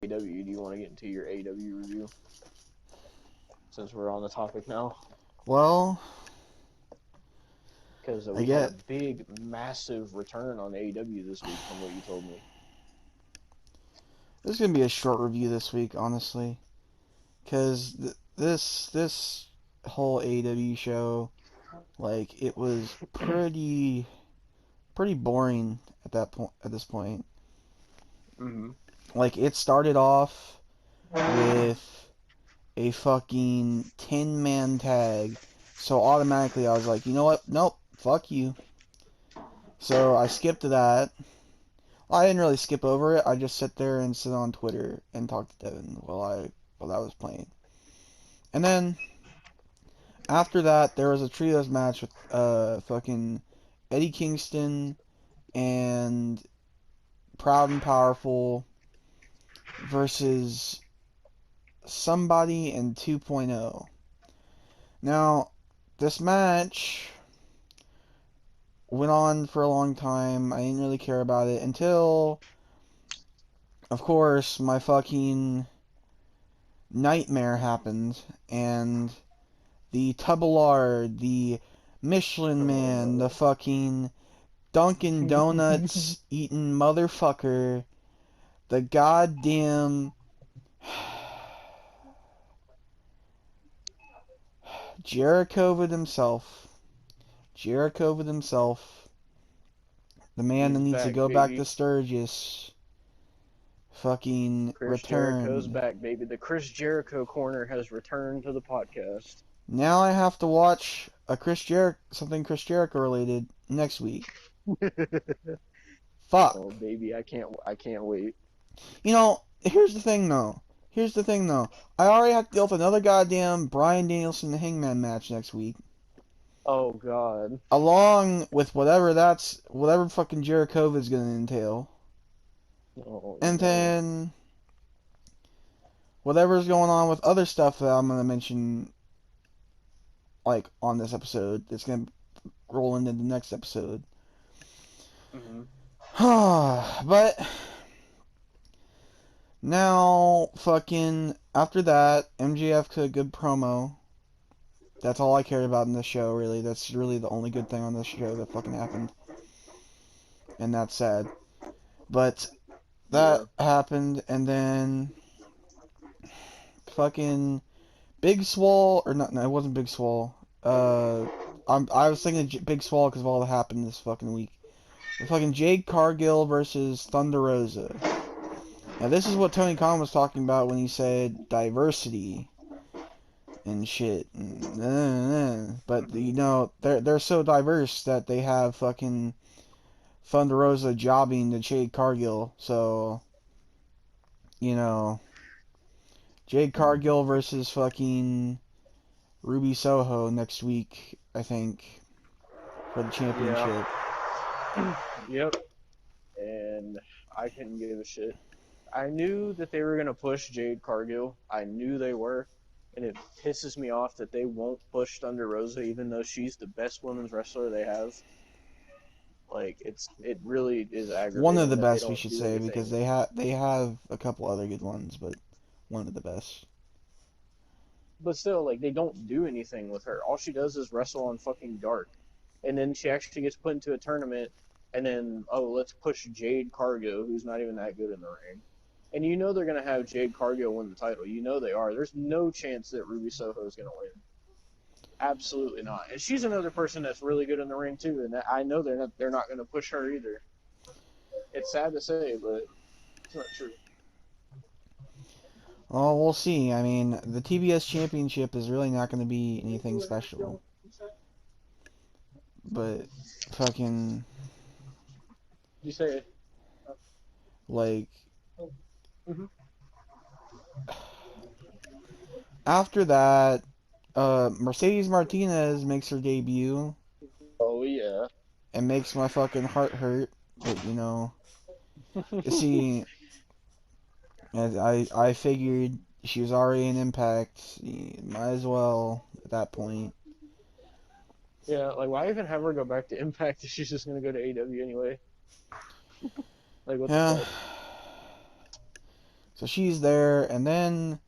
AEW. Do you want to get into your AEW review? Since we're on the topic now. Well, because I we had a get big, massive return on AEW this week from what you told me. this is gonna be a short review this week, honestly, because this whole AEW show, like, it was pretty boring at this point. Mm-hmm. Like, it started off with a fucking 10-man tag, so automatically I was like, you know what? Nope, fuck you. So I skipped that. I didn't really skip over it. I just sit there and sit on Twitter and talk to Devin while that was playing. And then after that, there was a trios match with fucking Eddie Kingston and Proud and Powerful versus somebody in 2.0. Now, this match went on for a long time. I didn't really care about it until, of course, my fucking nightmare happened, and the Tubillard, the Michelin Man, the fucking Dunkin' Donuts eating motherfucker, the goddamn Jericho with himself. The man that He's needs to back, go back baby. to Sturgis. Fucking Chris Jericho's return. back, baby. The Chris Jericho corner has returned to the podcast. Now I have to watch something Chris Jericho related next week. Fuck. Oh, baby, I can't wait. You know, here's the thing though. I already have to deal with another goddamn Bryan Danielson Hangman match next week. Oh, God. Along with whatever fucking Jericho is gonna entail. Oh, And no. then whatever's going on with other stuff that I'm gonna mention, like, on this episode, it's gonna roll into the next episode. Mm-hmm. But now, fucking, after that, MJF took a good promo. That's all I cared about in this show, really. That's really the only good thing on this show that fucking happened. And that's sad. But that Yeah. happened, and then fucking Big Swole, or not, no, it wasn't Big Swole. I was thinking Big Swole because of all that happened this fucking week. The fucking Jade Cargill versus Thunder Rosa. Now this is what Tony Khan was talking about when he said diversity and shit. But you know, they're so diverse that they have fucking Thunder Rosa jobbing to Jade Cargill. So, you know, Jade Cargill versus fucking Ruby Soho next week, I think, for the Yeah. championship. Yep. And I couldn't give a shit. I knew that they were going to push Jade Cargill. I knew they were. And it pisses me off that they won't push Thunder Rosa, even though she's the best women's wrestler they have. Like, it really is One of aggravating the that they best, we don't should do say, because anything. they have a couple other good ones, but one of the best. But still, like, they don't do anything with her. All she does is wrestle on fucking Dark. And then she actually gets put into a tournament, and then, oh, let's push Jade Cargill, who's not even that good in the ring. And you know they're going to have Jade Cargill win the title. You know they are. There's no chance that Ruby Soho is going to win. Absolutely not. And she's another person that's really good in the ring too, and I know they're not going to push her either. It's sad to say, but it's not true. Oh, we'll see. I mean, the TBS Championship is really not going to be anything special. But fucking, You say it. like, Mm-hmm. after that, Mercedes Martinez makes her debut Oh yeah. and makes my fucking heart hurt. But you know, you see, as I figured she was already in Impact, might as well at that point. Yeah, like why even have her go back to Impact if she's just gonna go to AEW anyway? Like what the Yeah. fuck? So she's there, and then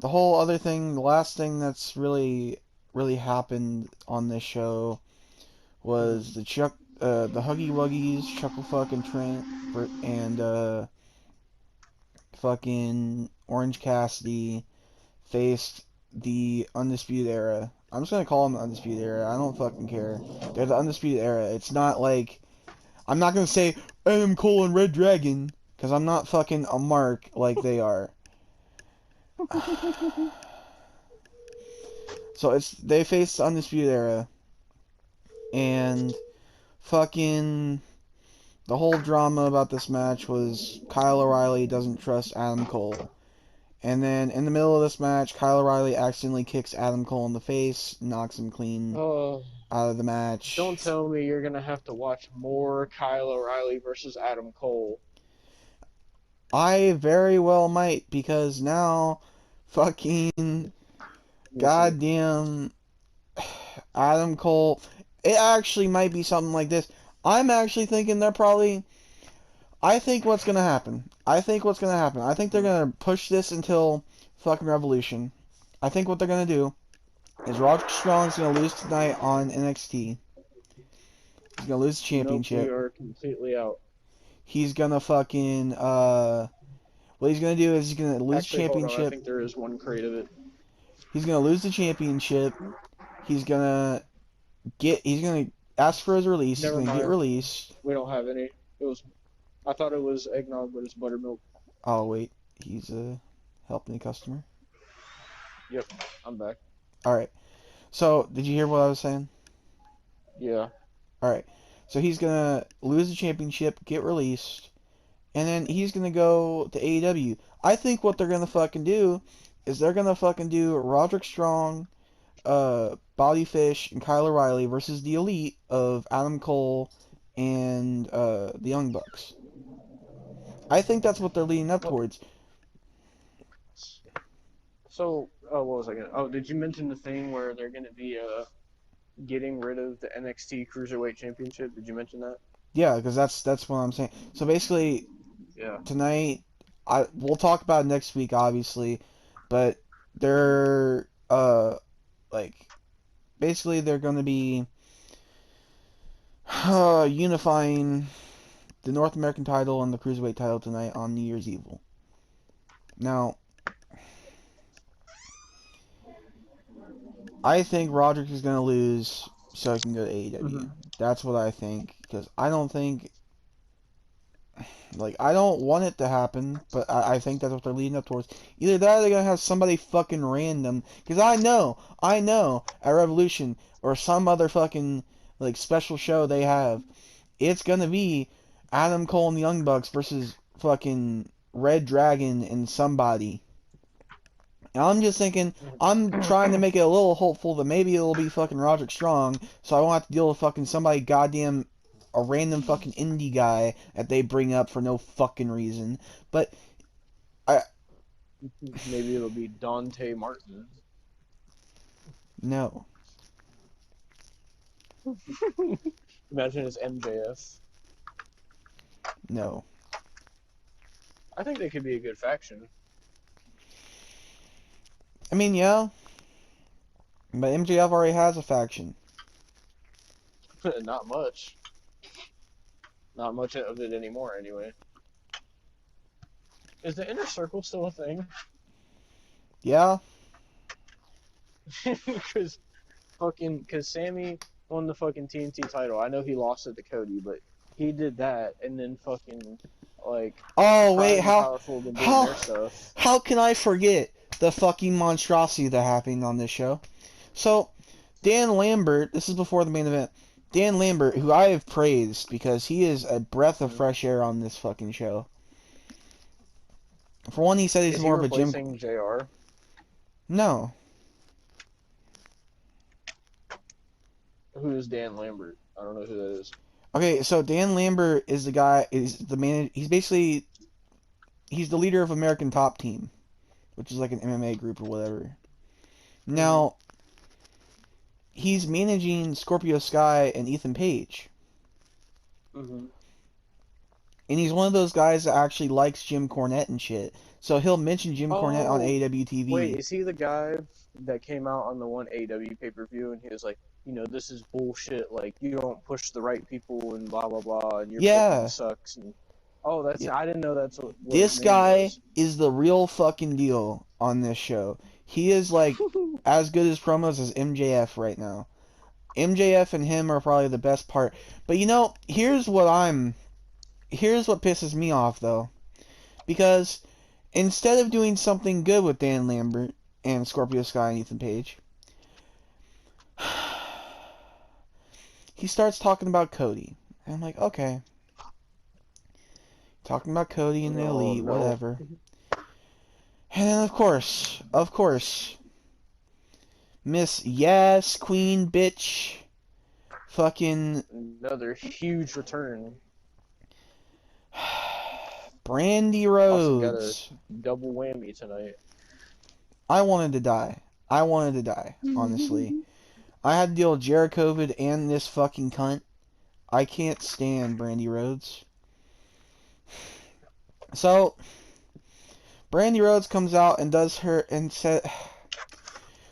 the whole other thing, the last thing that's really happened on this show was the Huggy Wuggies, Chuckle Fuck and Trent, and fucking Orange Cassidy faced the Undisputed Era. I'm just gonna call them the Undisputed Era. I don't fucking care. They're the Undisputed Era. It's not like I'm not gonna say Adam Cole and Red Dragon because I'm not fucking a mark like they are. So they face the Undisputed Era, and fucking the whole drama about this match was Kyle O'Reilly doesn't trust Adam Cole. And then in the middle of this match, Kyle O'Reilly accidentally kicks Adam Cole in the face, knocks him clean Oh, out of the match. don't tell me you're gonna have to watch more Kyle O'Reilly versus Adam Cole. I very well might, because now fucking We'll see. goddamn Adam Cole, it actually might be something like this. I'm actually thinking I think what's gonna happen. I think they're gonna push this until fucking Revolution. I think what they're gonna do is Roderick Strong's gonna lose tonight on NXT. He's gonna lose the Nope, we championship. are completely out. He's gonna fucking what he's gonna do is he's gonna lose the Actually, hold on. I championship. think there is one crate of it. He's gonna lose the championship. He's gonna he's gonna ask for his release. He's Never gonna get mind. released. We don't have any. It was. I thought it was eggnog, but it's buttermilk. Oh wait, he's helping the customer. Yep, I'm back. Alright. So did you hear what I was saying? Yeah. Alright. So he's gonna lose the championship, get released, and then he's gonna go to AEW. I think what they're gonna fucking do is they're gonna fucking do Roderick Strong, Bobby Fish, and Kyle O'Reilly versus the Elite of Adam Cole and the Young Bucks. I think that's what they're leading up towards. So, what was I gonna? Oh, did you mention the thing where they're gonna be getting rid of the NXT Cruiserweight Championship? Did you mention that? Yeah, because that's what I'm saying. So basically, Yeah. tonight, we'll talk about it next week, obviously, but they're like basically they're going to be unifying the North American title and the Cruiserweight title tonight on New Year's Eve. Now, I think Roderick is going to lose so he can go to AEW. Mm-hmm. That's what I think, because I don't think, like, I don't want it to happen, but I think that's what they're leading up towards. Either that or they're going to have somebody fucking random, because I know, at Revolution, or some other fucking, like, special show they have, it's going to be Adam Cole and the Young Bucks versus fucking Red Dragon and somebody. And I'm just thinking, I'm trying to make it a little hopeful that maybe it'll be fucking Roderick Strong, so I won't have to deal with fucking somebody a random fucking indie guy that they bring up for no fucking reason. But, Maybe it'll be Dante Martin. no. Imagine it's MJF. No. I think they could be a good faction. I mean, yeah. But MJF already has a faction. Not much. Not much of it anymore, anyway. Is the Inner Circle still a thing? Yeah. Because Sammy won the fucking TNT title. I know he lost it to Cody, but he did that, and then fucking like Oh, wait, Powerful been doing their stuff. how can I forget the fucking monstrosity that happened on this show? So, Dan Lambert, this is before the main event, Dan Lambert, who I have praised because he is a breath of fresh air on this fucking show. For one, he said he's Is more he of a gym... replacing JR? No. Who is Dan Lambert? I don't know who that is. Okay, so Dan Lambert is the guy, is the man, he's basically, he's the leader of American Top Team, which is like an MMA group or whatever. Now, he's managing Scorpio Sky and Ethan Page. Mm-hmm. And he's one of those guys that actually likes Jim Cornette and shit. So he'll mention Jim Cornette on Oh, AEW wait, TV. is he the guy that came out on the one AEW pay-per-view and he was like, this is bullshit. Like, you don't push the right people and blah blah blah, and your booking Yeah. sucks. And oh, Yeah. I didn't know that's what his This name guy was. is the real fucking deal on this show. He is like as good as promos as MJF right now. MJF and him are probably the best part. But here's what pisses me off though. Because instead of doing something good with Dan Lambert and Scorpio Sky and Ethan Page, he starts talking about Cody. And I'm like, okay. Talking about Cody and the Oh Elite, no, whatever. And then of course, Miss Yes, Queen Bitch, fucking another huge return. Brandy Austin got a Rhodes. double whammy tonight. I wanted to die. I wanted to die, honestly. I had to deal with Jericho and this fucking cunt. I can't stand Brandy Rhodes. So, Brandy Rhodes comes out and does her and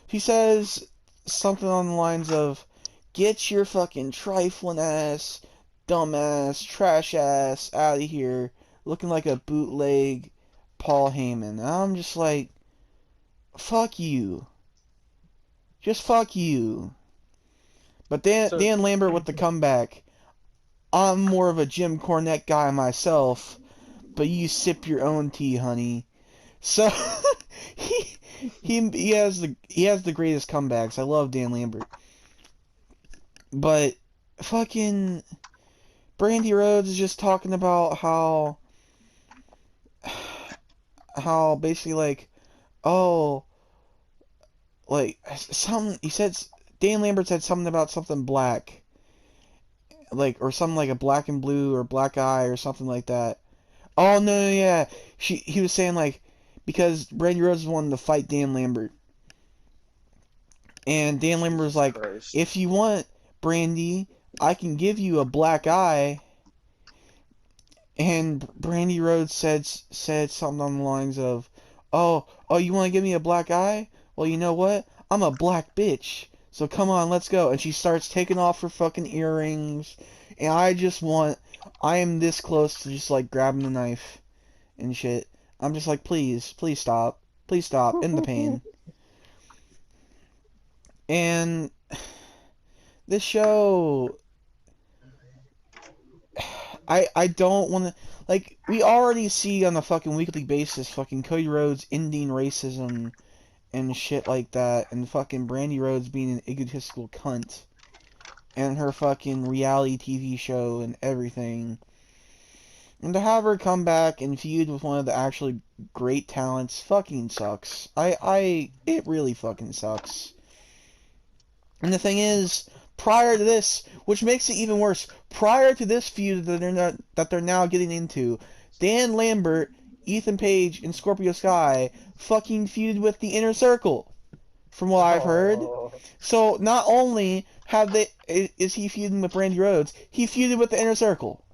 she says something on the lines of, "Get your fucking trifling ass, dumbass, trash ass out of here, looking like a bootleg Paul Heyman." And I'm just like, fuck you. Just fuck you. But So Dan Lambert with the comeback. I'm more of a Jim Cornette guy myself, but you sip your own tea, honey. So he he has the greatest comebacks. I love Dan Lambert. But fucking Brandy Rhodes is just talking about how basically like, oh, like some he said Dan Lambert said something about something black, like, or something like a black and blue or black eye or something like that. Oh no, yeah, he was saying like, because Brandy Rhodes wanted to fight Dan Lambert, and Dan Lambert was Jesus like, Christ. if you want, Brandy, I can give you a black eye. And Brandy Rhodes said something on the lines of, "Oh, you want to give me a black eye? Well, you know what? I'm a black bitch. So come on, let's go." And she starts taking off her fucking earrings, and I am this close to just like grabbing the knife and shit. I'm just like, please stop, in the pain. And this show, I don't want to, like, we already see on a fucking weekly basis fucking Cody Rhodes ending racism and shit like that, and fucking Brandy Rhodes being an egotistical cunt, and her fucking reality TV show and everything. And to have her come back and feud with one of the actually great talents fucking sucks. It really fucking sucks. And the thing is, prior to this, which makes it even worse, prior to this feud that they're now getting into, Dan Lambert, Ethan Page, and Scorpio Sky fucking feuded with the Inner Circle, from what I've heard. Oh, So not only is he feuding with Randy Rhodes, he feuded with the Inner Circle.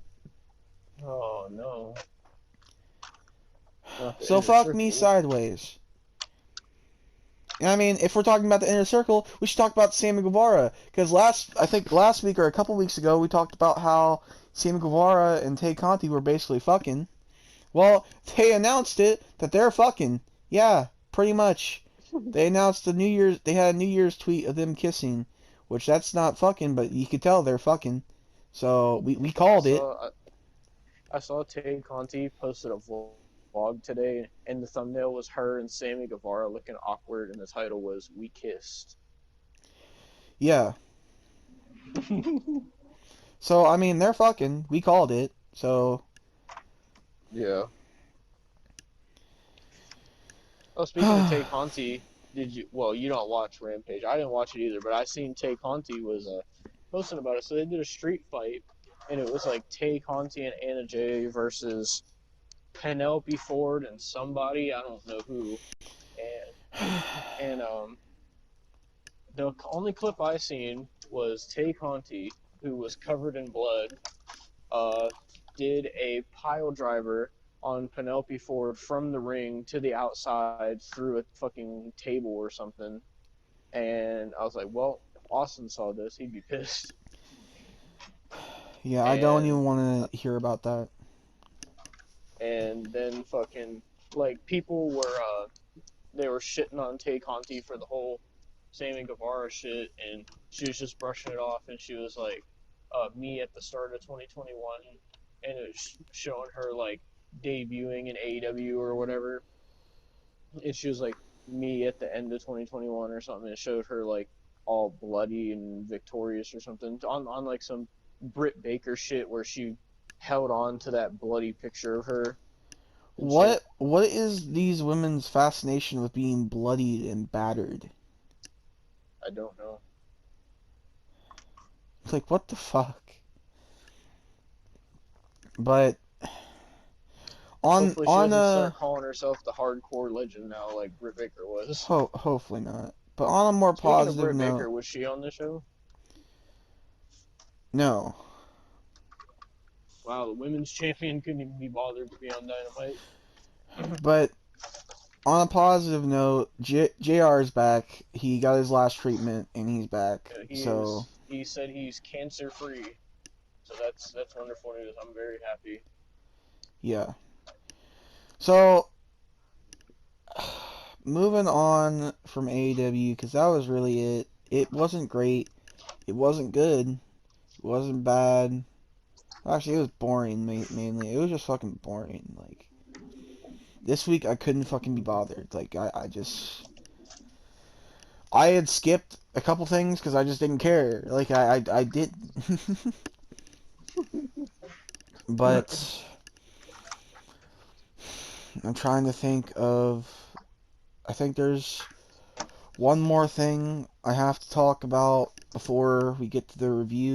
oh no. Not the So inner fuck me circle. sideways. I mean, if we're talking about the Inner Circle, we should talk about Sammy Guevara. Because I think last week or a couple weeks ago, we talked about how Sammy Guevara and Tay Conti were basically fucking. Well, they announced that they're fucking. Yeah, pretty much. They announced they had a New Year's tweet of them kissing, which that's not fucking, but you could tell they're fucking. So we I called it. saw I saw Tay Conti posted a vlog today, and the thumbnail was her and Sammy Guevara looking awkward, and the title was "We Kissed." Yeah. So I mean, they're fucking. We called it. So. Yeah. Oh, speaking of Tay Conti, did you? Well, you don't watch Rampage. I didn't watch it either, but I seen Tay Conti was posting about it. So they did a street fight, and it was like Tay Conti and Anna Jay versus Penelope Ford and somebody, I don't know who. And the only clip I seen was Tay Conti, who was covered in blood, uh, did a pile driver on Penelope Ford from the ring to the outside through a fucking table or something. And I was like, well, if Austin saw this, he'd be pissed. Yeah, I don't And even want to hear about that. then fucking like people were they were shitting on Tay Conti for the whole Sammy Guevara shit, and she was just brushing it off, and she was like, me at the start of 2021, and it was showing her like debuting in AEW or whatever, and she was like me at the end of 2021 or something. It showed her like all bloody and victorious or something on like some Britt Baker shit where she held on to that bloody picture of her and shit. What is these women's fascination with being bloodied and battered? I don't know. Like, what the fuck? But on Hopefully, she on doesn't a start calling herself the hardcore legend now, like Britt Baker was. hopefully not. But on a more Speaking of positive Britt note, Baker, was she on the show? no. Wow, the women's champion couldn't even be bothered to be on Dynamite. But on a positive note, JR is back. He got his last treatment and he's back. He So, is. He said he's cancer free, so that's wonderful news. I'm very happy. yeah. So, moving on from AEW, because that was really it. It wasn't great. It wasn't good. It wasn't bad. Actually, it was boring mainly. It was just fucking boring. Like, this week I couldn't fucking be bothered. Like, I just. I had skipped a couple things because I just didn't care. Like, I did. But I'm trying to think of. I think there's one more thing I have to talk about before we get to the review.